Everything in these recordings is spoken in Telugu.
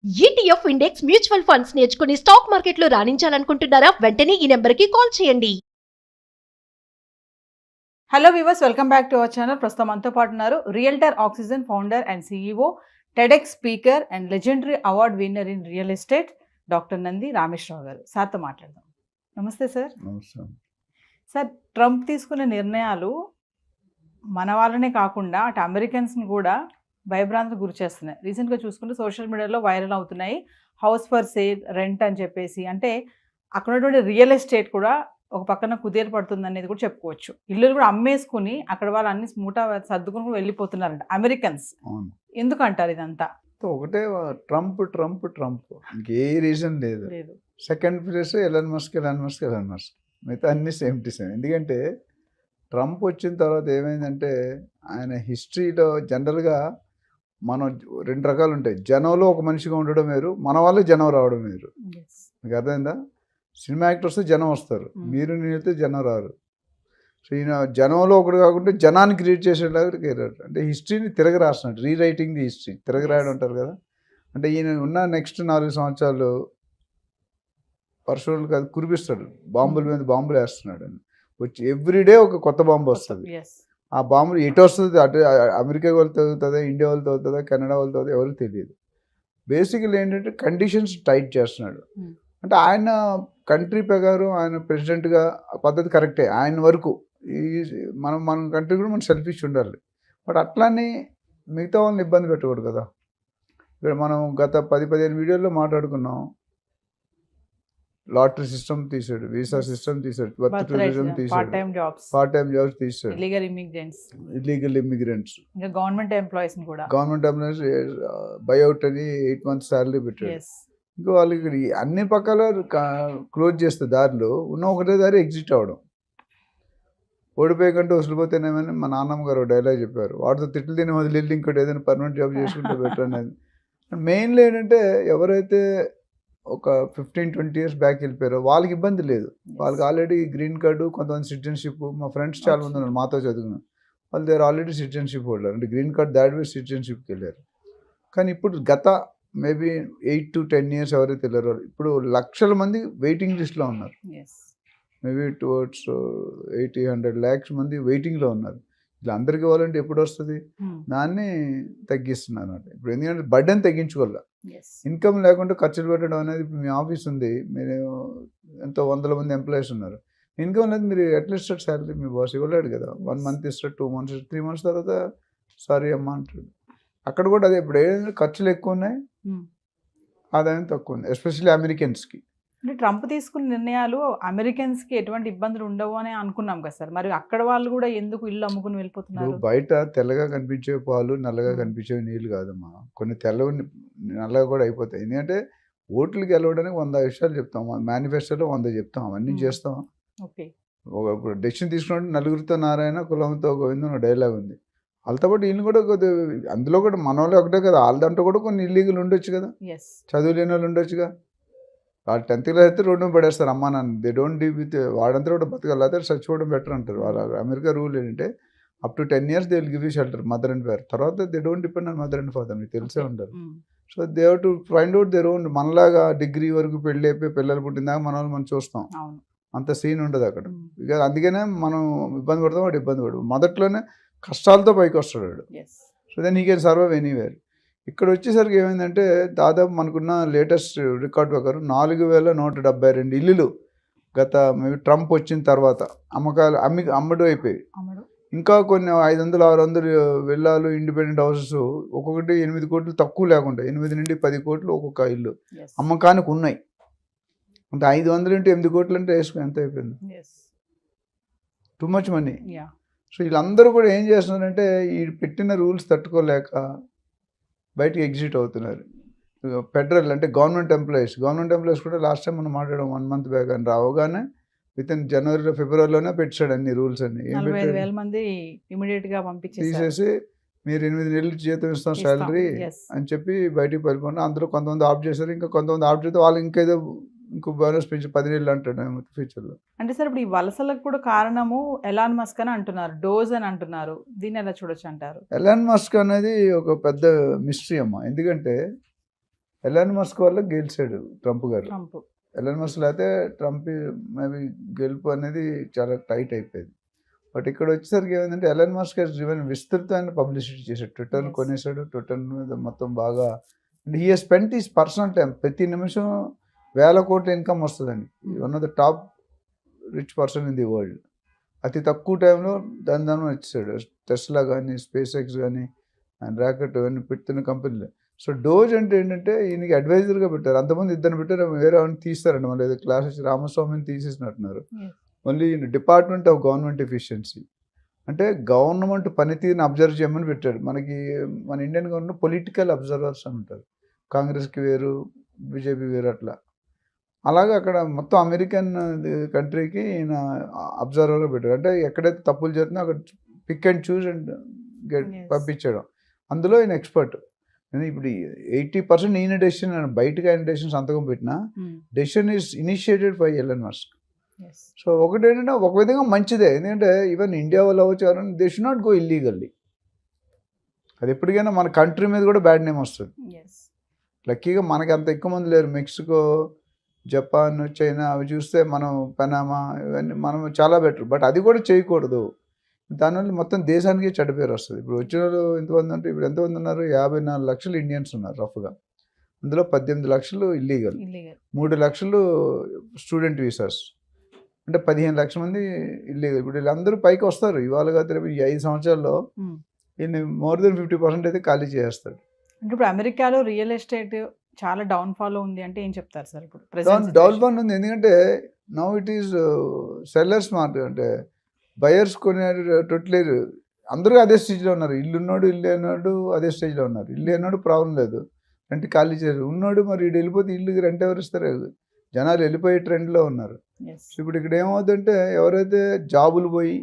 ETF ఇండెక్స్ మ్యూచువల్ ఫండ్స్ నేర్చుకుని స్టాక్ మార్కెట్లో రాణించాలనుకుంటున్నారా? వెంటనే ఈ నెంబర్కి కాల్ చేయండి. Hello viewers, welcome back to our channel. ప్రస్తుతం మనతో పాటు ఉన్నారు realtor oxygen founder and CEO, TEDx speaker and legendary award winner in real estate doctor Nandi Rameshwar Rao గారు. సార్తో మాట్లాడదాం. నమస్తే సార్. నమస్తే. సార్, ట్రంప్ తీసుకునే నిర్ణయాలు మన వాళ్ళనే కాకుండా అటు అమెరికన్స్ని కూడా భయభ్రాంతికి గురి చేస్తున్నాయి. రీసెంట్గా చూసుకుంటే సోషల్ మీడియాలో వైరల్ అవుతున్నాయి. హౌస్ ఫర్ సేల్, రెంట్ అని చెప్పేసి, అంటే అక్కడ ఉన్నటువంటి రియల్ ఎస్టేట్ కూడా ఒక పక్కన కుదేరు పడుతుంది అనేది కూడా చెప్పుకోవచ్చు. ఇల్లులు కూడా అమ్మేసుకుని అక్కడ వాళ్ళు అన్ని మూటా సర్దుకుని వెళ్ళిపోతున్నారంట అమెరికన్స్. అవును. ఎందుకు అంటారు ఇదంతా? ఒకటే ట్రంప్ ట్రంప్ ట్రంప్, ఇంకే రీజన్ లేదు. లేదు. Second place Elon Musk. మిగతా అన్ని సేమ్ టు సేమ్. ఎందుకంటే ట్రంప్ వచ్చిన తర్వాత ఏమైందంటే ఆయన హిస్టరీలో జనరల్గా మనం రెండు రకాలు ఉంటాయి. జనంలో ఒక మనిషిగా ఉండడం వేరు, మన వాళ్ళే జనం రావడం వేరు. మీకు అర్థమైందా? సినిమా యాక్టర్స్ జనం వస్తారు, మీరు నేనైతే జనం రారు. సో ఈయన జనంలో ఒకటి కాకుండా జనాన్ని క్రియేట్ చేసేలాగా కేరాడు. అంటే హిస్టరీని తిరగ రాస్తున్నాడు, రీరైటింగ్ ది హిస్టరీ, తిరగ రాయడం అంటారు కదా. అంటే ఈయన ఉన్న నెక్స్ట్ 4 సంవత్సరాలు వర్షాలు కాదు కురిపిస్తాడు, బాంబుల మీద బాంబులు వేస్తున్నాడు అని. వచ్చి ఎవ్రీడే ఒక కొత్త బాంబు వస్తుంది. ఆ బాంబులు ఎటు వస్తుంది, అటు అమెరికా వాళ్ళతో అవుతుందా, ఇండియా వాళ్ళతో అవుతుందా, కెనడా వాళ్ళతో అవుతుందా, ఎవరికి తెలియదు. బేసికల్ ఏంటంటే కండిషన్స్ టైట్ చేస్తున్నాడు. అంటే ఆయన కంట్రీ ప్రకారం ఆయన ప్రెసిడెంట్గా పద్ధతి కరెక్టే ఆయన వరకు. ఈ మన కంట్రీ కూడా మనం సెల్ఫిష్ ఉండాలి. బట్ అట్లానే మిగతా వాళ్ళని ఇబ్బంది పెట్టకూడదు కదా. ఇక్కడ మనం గత 10-15 వీడియోల్లో మాట్లాడుకున్నాం. లాటరీ సిస్టమ్ తీసాడు, వీసా సిస్టమ్ తీసాడు, బర్త్ టూరిజం తీసాడు, పార్ట్ టైం జాబ్స్ తీసాడు, illegal immigrants, government employees buyout అని 8 months శాలరీ పెట్టాడు. ఇంకా వాళ్ళకి అన్ని పక్కల క్లోజ్ చేస్తే దారిలో ఉన్న ఒకటే దారి ఎగ్జిట్ అవ్వడం. ఓడిపోయే కంటే వసలిపోతేనేమని మా నాన్నమ్మ గారు డైలాగ్ చెప్పారు. వాటితో తిట్లు తిని వదిలి ఇంకోటి ఏదైనా పర్మనెంట్ జాబ్ చేసుకుంటే బెటర్ అనేది. మెయిన్లీ ఏంటంటే ఎవరైతే ఒక 15-20 years బ్యాక్ వెళ్ళిపోయారో వాళ్ళకి ఇబ్బంది లేదు. వాళ్ళకి ఆల్రెడీ గ్రీన్ కార్డు, కొంతమంది సిటిజన్షిప్. మా ఫ్రెండ్స్ చాలా మంది ఉన్నారు మాతో చదువుకున్నారు, వాళ్ళు దేర్ ఆల్రెడీ సిటిజన్షిప్ హోల్డర్, అంటే గ్రీన్ కార్డ్ దాటి సిటిజన్షిప్కి వెళ్ళారు. కానీ ఇప్పుడు గత మేబీ 8 to 10 years ఎవరైతే వెళ్ళారో ఇప్పుడు లక్షల మంది వెయిటింగ్ లిస్ట్లో ఉన్నారు. మేబీ టువర్డ్స్ 80-100 lakhs మంది వెయిటింగ్లో ఉన్నారు. ఇలా అందరికీ ఇవ్వాలంటే ఎప్పుడు వస్తుంది? దాన్ని తగ్గిస్తున్నారు అంటే. ఇప్పుడు ఎందుకంటే బర్డెన్ తగ్గించుకోవాలి. ఇన్కమ్ లేకుండా ఖర్చులు పెట్టడం అనేది. ఇప్పుడు మీ ఆఫీస్ ఉంది, మీరు ఎంతో 100 మంది ఎంప్లాయీస్ ఉన్నారు, ఇన్కమ్ లేదు, మీరు అట్లీస్ట్ శాలరీ మీ బాస్ ఇవ్వలేడు కదా. 1 month ఇస్తాడు, 2 months, 3 months తర్వాత సారీ అమ్మా అంటాడు. అక్కడ కూడా అదే. ఇప్పుడు ఏదైనా ఖర్చులు ఎక్కువ ఉన్నాయి, ఆదాయం తక్కువ ఉంది, ఎస్పెషల్లీ అమెరికన్స్కి. అంటే ట్రంప్ తీసుకున్న నిర్ణయాలు అమెరికన్స్కి ఎటువంటి ఇబ్బందులు ఉండవు అని అనుకున్నాం కదా సార్. మరి అక్కడ వాళ్ళు కూడా ఎందుకు ఇల్లు అమ్ముకుని వెళ్ళిపోతున్నారు? బయట తెల్లగా కనిపించే పాలు నల్లగా కనిపించే నీళ్ళు కాదమ్మా, కొన్ని తెల్లవి నల్లగా కూడా అయిపోతాయి. ఎందుకంటే ఓట్లకి గెలవడానికి 100 విషయాలు చెప్తాం, మేనిఫెస్టోలో 100 చెప్తాం, అవన్నీ చేస్తాం. ఇప్పుడు డెసిషన్ తీసుకున్నట్టు నలుగురితో నారాయణ, కులంతో గోవిందం డైలాగ్ ఉంది. వాళ్ళతో పాటు వీళ్ళు కూడా కొద్దిగా, అందులో కూడా మన వాళ్ళు ఒకటే కదా, వాళ్ళ దాంట్లో కూడా కొన్ని ఇల్లీగల్ ఉండొచ్చు కదా, చదువు లేని వాళ్ళు ఉండొచ్చుగా. వాళ్ళు 10th class అయితే రోడ్డు మీద పడేస్తారు అమ్మా నాన్న. దే డోంట్ డీల్ విత్ వాడంతా కూడా బతకాలి, అయితే చచ్చిపోవడం బెటర్ అంటారు. వాళ్ళ అమెరికా రూల్ ఏంటంటే up to 10 years they will give you shelter, mother and father. తర్వాత they don't depend on mother and father, మీకు తెలిసే ఉంటారు. So they have to find out their own. మనలాగా డిగ్రీ వరకు పెళ్ళి అయిపోయి పిల్లలు పుట్టిందాక మన వాళ్ళు మనం చూస్తాం, అంత సీన్ ఉండదు అక్కడ. ఇక అందుకనే మనం ఇబ్బంది పడతాం, వాడు ఇబ్బంది పడదు. మొదట్లోనే కష్టాలతో పైకి వస్తాడు వాడు. So then he can survive anywhere. ఇక్కడ వచ్చేసరికి ఏమైందంటే దాదాపు మనకున్న లేటెస్ట్ రికార్డ్ ప్రకారం 4172 ఇల్లులు గత ట్రంప్ వచ్చిన తర్వాత అమ్మకాలు అమ్మడం అయిపోయి. ఇంకా కొన్ని 500-600 విల్లాలు, ఇండిపెండెంట్ హౌసెస్, ఒక్కొక్కటి 8 కోట్లు తక్కువ లేకుండా 8 నుండి 10 కోట్లు ఒక్కొక్క ఇల్లు అమ్మకానికి ఉన్నాయి. అంటే 500 into 8 కోట్లు అంటే వేసుకుని ఎంత అయిపోయింది? Too much money. సో వీళ్ళందరూ కూడా ఏం చేస్తున్నారంటే ఈ పెట్టిన రూల్స్ తట్టుకోలేక బయటికి ఎగ్జిట్ అవుతున్నారు. ఫెడరల్ అంటే గవర్నమెంట్ ఎంప్లాయీస్ కూడా లాస్ట్ టైం మనం మాట్లాడడం 1 month బ్యాక్ అని రావగానే వితిన్ జనవరిలో ఫిబ్రవరిలోనే పెట్టాడు అన్ని రూల్స్ అన్ని. 45,000 మంది తీసేసి మీరు 8 నెలలు జీతం ఇస్తాం శాలరీ అని చెప్పి బయటికి వెళ్ళిపోయినా. అందులో కొంతమంది ఆఫ్ చేశారు, ఇంకా కొంతమంది ఆఫ్ చేస్తే వాళ్ళు ఇంకేదో ఇంకో బోనస్ పెంచి 10 నెలలు అంటాడు ఫ్యూచర్లో. అంటే సార్ ఇప్పుడు ఈ వలసలకు కూడా కారణము ఎలాన్ మస్క్ అని అంటున్నారు, డోజ్ అని అంటున్నారు. దీన్ని ఎలా చూడొచ్చు అంటారు? ఎలాన్ మస్క్ అనేది ఒక పెద్ద మిస్టరీ అమ్మ. ఎందుకంటే ఎలాన్ మస్క్ వల్ల గెలిచాడు ట్రంప్ గారు. ట్రంప్ ఎలాన్ మస్క్ లేకపోతే ట్రంప్ మేబీ గెలుపు అనేది చాలా టైట్ అయిపోయింది. బట్ ఇక్కడ వచ్చేసరికి ఏమైందంటే ఎలాన్ మస్క్ ఈవెన్ విస్తృతమైన పబ్లిసిటీ చేశాడు. Twitter Yes. కొనేసాడు, ట్విట్టర్ మీద మొత్తం బాగా he has spent his personal time. ప్రతి నిమిషం 1,000 కోట్ల ఇన్కమ్ వస్తుందండి. One of the top rich person in the world. అతి తక్కువ టైంలో దాని వచ్చేసాడు. టెస్లా కానీ, స్పేస్ ఎక్స్ కానీ, అండ్ ర్యాకెట్ అన్నీ పెడుతున్న కంపెనీలు. సో డోజ్ అంటే ఏంటంటే ఈయనకి అడ్వైజర్గా పెట్టారు. అంతమంది ఇద్దరు పెట్టారు, వేరే వాళ్ళని తీస్తారండి. మళ్ళీ ఏదో క్లాస్ వచ్చి రామస్వామిని తీసేసినట్టున్నారు. Yes. మళ్ళీ డిపార్ట్మెంట్ ఆఫ్ గవర్నమెంట్ ఎఫిషియన్సీ అంటే గవర్నమెంట్ పనితీరుని అబ్జర్వ్ చేయమని పెట్టాడు. మనకి మన ఇండియన్ గవర్నమెంట్ పొలిటికల్ అబ్జర్వర్స్ అని ఉంటారు. కాంగ్రెస్కి వేరు, బీజేపీ వేరు అట్లా. అలాగే అక్కడ మొత్తం అమెరికన్ కంట్రీకి ఈయన అబ్జర్వర్గా పెట్టాడు. అంటే ఎక్కడైతే తప్పులు జరుగుతుందో అక్కడ pick and choose and Yes. పంపించడం. అందులో ఈయన ఎక్స్పర్ట్. ఇప్పుడు 80% ఈయన డెసిషన్, బయటకు ఆయన డెసిషన్ సంతకం పెట్టినా decision is initiated by Elon Musk. Yes. So ఒకటి ఏంటంటే ఒక విధంగా మంచిదే. ఎందుకంటే ఈవెన్ ఇండియా వాళ్ళు అవ్వచ్చు, they should not go illegally. అది ఎప్పటికైనా మన కంట్రీ మీద కూడా బ్యాడ్ నేమ్ వస్తుంది. Yes. లక్కీగా మనకి అంత ఎక్కువ మంది లేరు. మెక్సికో, జపాన్, చైనా అవి చూస్తే మనం పనామా ఇవన్నీ మనం చాలా బెటర్. బట్ అది కూడా చేయకూడదు. దానివల్ల మొత్తం దేశానికి చెడ్డ పేరు వస్తుంది. ఇప్పుడు వచ్చిన వాళ్ళు ఎంతమంది అంటే ఇప్పుడు ఎంతమంది ఉన్నారు? 54 లక్షలు ఇండియన్స్ ఉన్నారు రఫ్గా. అందులో 18 లక్షలు ఇల్లీగల్, Illegal. 3 లక్షలు స్టూడెంట్ వీసాస్, అంటే 15 లక్షల మంది ఇల్లీగల్. ఇప్పుడు వీళ్ళందరూ పైకి వస్తారు. ఇవాళ కాదు రేపు ఈ 5 సంవత్సరాల్లో ఈయన మోర్ దెన్ 50% అయితే ఖాళీ చేస్తాడు. అంటే ఇప్పుడు అమెరికాలో రియల్ ఎస్టేట్ చాలా డౌన్ ఫాల్ ఉంది అంటే ఏం చెప్తారు సార్? ఇప్పుడు present డౌన్ situation? ఫాల్ ఉంది. ఎందుకంటే now it is sellers market. అంటే బయర్స్ కొనేటట్లేరు. అందరూ అదే స్టేజ్లో ఉన్నారు. ఇల్లు ఉన్నాడు, ఇల్లు అన్నాడు అదే స్టేజ్లో ఉన్నారు. ఇల్లు అన్నాడు ప్రాబ్లం లేదు, రెంట్ ఖాళీ చేయరు. ఉన్నాడు మరి ఇటు వెళ్ళిపోతే ఇల్లుకి రెంట్ ఎవరు ఇస్తారు? జనాలు వెళ్ళిపోయే ట్రెండ్లో ఉన్నారు. Yes. సో ఇప్పుడు ఇక్కడ ఏమవుతుందంటే ఎవరైతే జాబులు పోయి,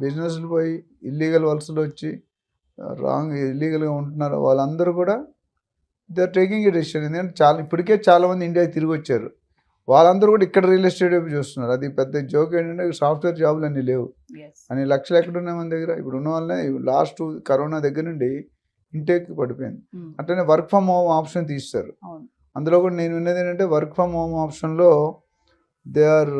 బిజినెస్లు పోయి, ఇల్లీగల్ వలసలు వచ్చి రాంగ్ ఇల్లీగల్గా ఉంటున్నారో వాళ్ళందరూ కూడా they are taking a decision. ఎందుకంటే ఇప్పటికే చాలామంది ఇండియాకి తిరిగి వచ్చారు. వాళ్ళందరూ కూడా ఇక్కడ రియల్ ఎస్టేట్ వైపు చూస్తున్నారు. అది పెద్ద జోక్ ఏంటంటే సాఫ్ట్వేర్ జాబులు అన్నీ లేవు Yes. అని లక్షలు ఎక్కడ ఉన్నాయి మన దగ్గర. ఇప్పుడు ఉన్న వాళ్ళనే లాస్ట్ కరోనా దగ్గర నుండి ఇంటేక్ పడిపోయింది. అట్లనే వర్క్ ఫ్రమ్ హోమ్ ఆప్షన్ తీస్తారు. అవును. అందులో కూడా నేను విన్నది ఏంటంటే వర్క్ ఫ్రమ్ హోమ్ ఆప్షన్లో దే ఆర్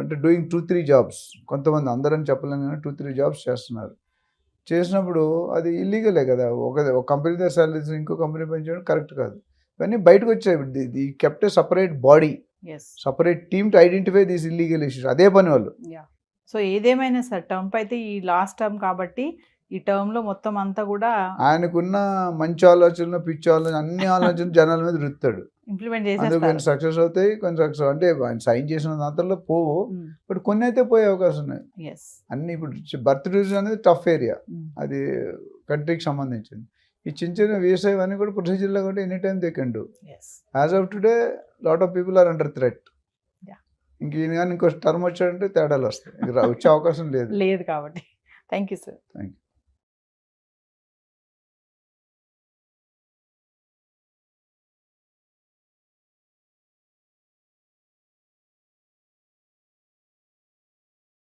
అంటే డూయింగ్ 2-3 జాబ్స్. కొంతమంది అందరని చెప్పలేను కానీ 2-3 జాబ్స్ చేస్తున్నారు. చేసినప్పుడు అది ఇల్లీగలే కదా. ఒక కంపెనీ దగ్గర సాలరీస్ ఇంకో కంపెనీ పెంచడం కరెక్ట్ కాదు. ఇవన్నీ బయటకు వచ్చాయి. The kept A separate body, Yes. Separate team to identify these illegal issues. అదే పని వాళ్ళు. Yeah. సో ఏదేమైనా సార్ ట్రంప్ అయితే ఈ లాస్ట్ టర్మ్ కాబట్టి ఈ టర్మ్ లో మొత్తం అంతా కూడా ఆయనకున్న మంచి ఆలోచనలు, పిచ్చి ఆలోచన, అన్ని ఆలోచనలు జనాల మీద రుత్తాడు. ఇంప్లిమెంట్ అందులో చేసేస్తారు. కొన్ని సక్సెస్ అవుతాయి, కొన్ని సక్సెస్ అంటే ఆయన సైన్ చేసిన దాంట్లో పోవు. బట్ కొన్ని అయితే పోయే అవకాశం ఉన్నాయి. ఎస్. అన్ని ఇప్పుడు బర్త్ డివిజన్ అనేది టఫ్ ఏరియా, అది కంట్రీకి సంబంధించింది. ఈ చిన్న చిన్న వ్యవసాయం అన్నీ కూడా ప్రొసీజర్లో కూడా any time they can do. Yes. As of today lot of people are under threat. ఇంక ఈయన కానీ ఇంకో టర్మ్ వచ్చాడంటే తేడాలు వస్తాయి. వచ్చే అవకాశం లేదు లేదు కాబట్టి thank you sir. Thank you.